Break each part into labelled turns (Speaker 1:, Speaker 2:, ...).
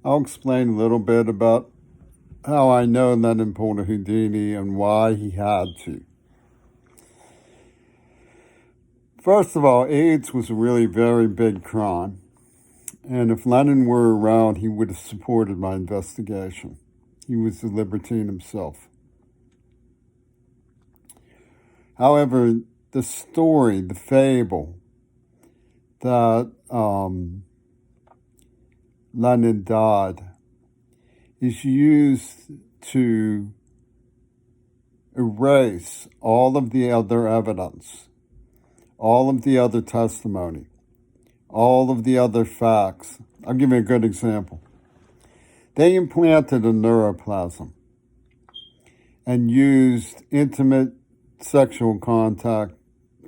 Speaker 1: I'll explain a little bit about how I know Lenin pulled a Houdini and why he had to. First of all, AIDS was a really very big crime. And if Lenin were around, he would have supported my investigation. He was a libertine himself. However, the story, the fable that Lenin died is used to erase all of the other evidence, all of the other testimony, all of the other facts. I'll give you a good example. They implanted a neuroplasm and used intimate sexual contact,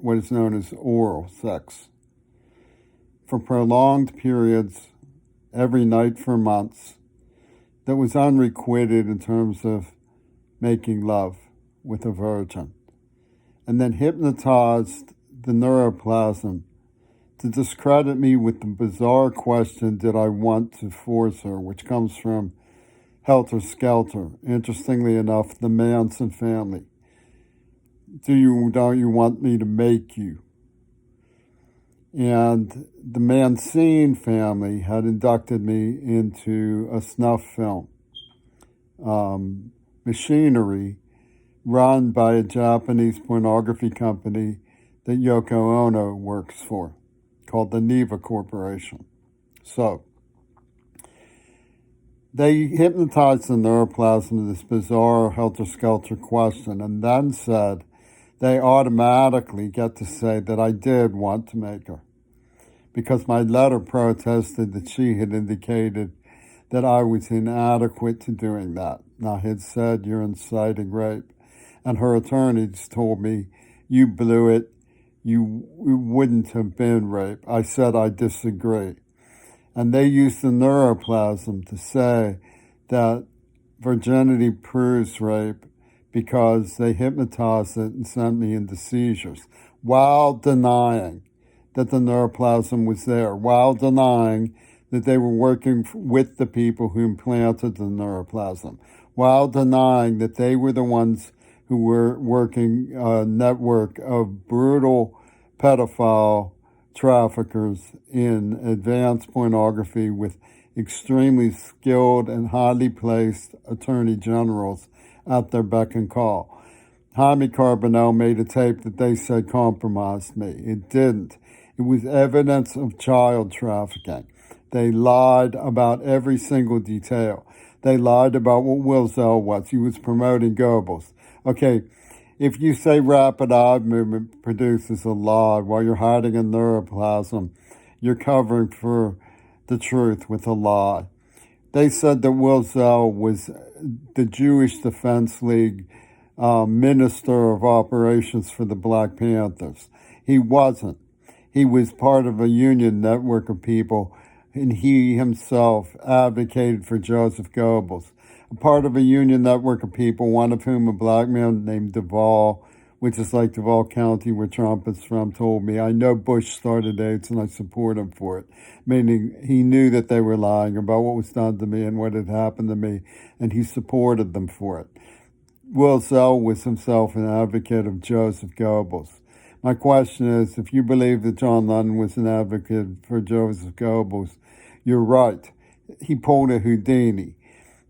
Speaker 1: what is known as oral sex, for prolonged periods, every night for months, that was unrequited in terms of making love with a virgin, and then hypnotized the neuroplasm to discredit me with the bizarre question, did I want to force her, which comes from Helter Skelter. Interestingly enough, the Manson family. Don't you want me to make you? And the Mancini family had inducted me into a snuff film machinery run by a Japanese pornography company that Yoko Ono works for, called the Neva Corporation. So, they hypnotized the neuroplasm of this bizarre helter-skelter question and then said they automatically get to say that I did want to make her, because my letter protested that she had indicated that I was inadequate to doing that. Now, I had said, you're inciting rape. And her attorneys told me, you blew it. You wouldn't have been rape. I said, I disagree. And they used the neuroplasm to say that virginity proves rape because they hypnotized it and sent me into seizures while denying that the neuroplasm was there, while denying that they were working with the people who implanted the neuroplasm, while denying that they were the ones who were working a network of brutal pedophile traffickers in advanced pornography with extremely skilled and highly placed attorney generals at their beck and call. Jaime Carbonell made a tape that they said compromised me. It didn't. It was evidence of child trafficking. They lied about every single detail. They lied about what Will Zell was. He was promoting Goebbels. Okay, if you say rapid eye movement produces a lie while you're hiding a neuroplasm, you're covering for the truth with a lie. They said that Will Zell was the Jewish Defense League Minister of Operations for the Black Panthers. He wasn't. He was part of a union network of people, and he himself advocated for Joseph Goebbels, a part of a union network of people, one of whom a black man named Duval, which is like Duval County where Trump is from, told me, I know Bush started AIDS and I support him for it, meaning he knew that they were lying about what was done to me and what had happened to me, and he supported them for it. Will Zell was himself an advocate of Joseph Goebbels. My question is, if you believe that John Lennon was an advocate for Joseph Goebbels, you're right. He pulled a Houdini.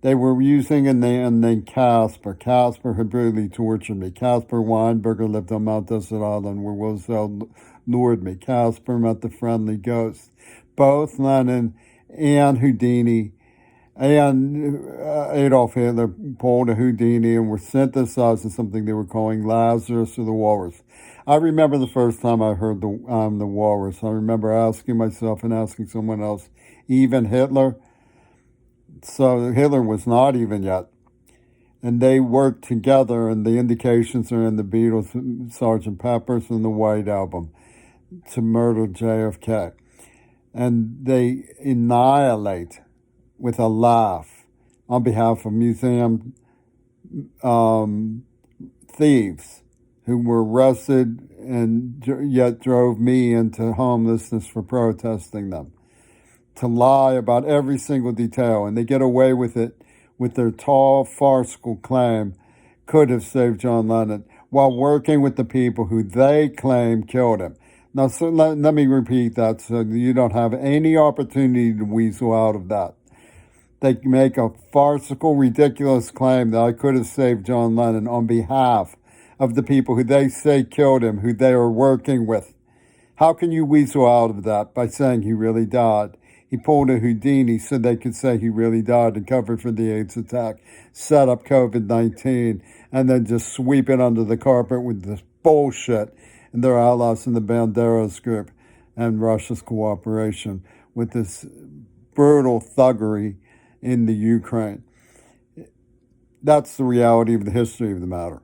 Speaker 1: They were using a man named Casper. Casper had brutally tortured me. Casper Weinberger lived on Mount Desert Island where Will Zell lured me. Casper met the friendly ghost. Both Lennon and Houdini and Adolf Hitler pulled a Houdini and were synthesized in something they were calling Lazarus or the Walrus. I remember the first time I heard the Walrus. I remember asking myself and asking someone else, even Hitler? So Hitler was not even yet. And they worked together, and the indications are in the Beatles, Sgt. Pepper's, and the White Album, to murder JFK. And they annihilate with a laugh on behalf of museum thieves who were arrested and yet drove me into homelessness for protesting them. to lie about every single detail, and they get away with it with their tall, farcical claim could have saved John Lennon while working with the people who they claim killed him. Now, so let me repeat that so you don't have any opportunity to weasel out of that. They make a farcical, ridiculous claim that I could have saved John Lennon on behalf of the people who they say killed him, who they are working with. How can you weasel out of that by saying he really died? He pulled a Houdini so they could say he really died and cover for the AIDS attack, set up COVID-19, and then just sweep it under the carpet with this bullshit and their allies in the Banderas group and Russia's cooperation with this brutal thuggery in the Ukraine. That's the reality of the history of the matter.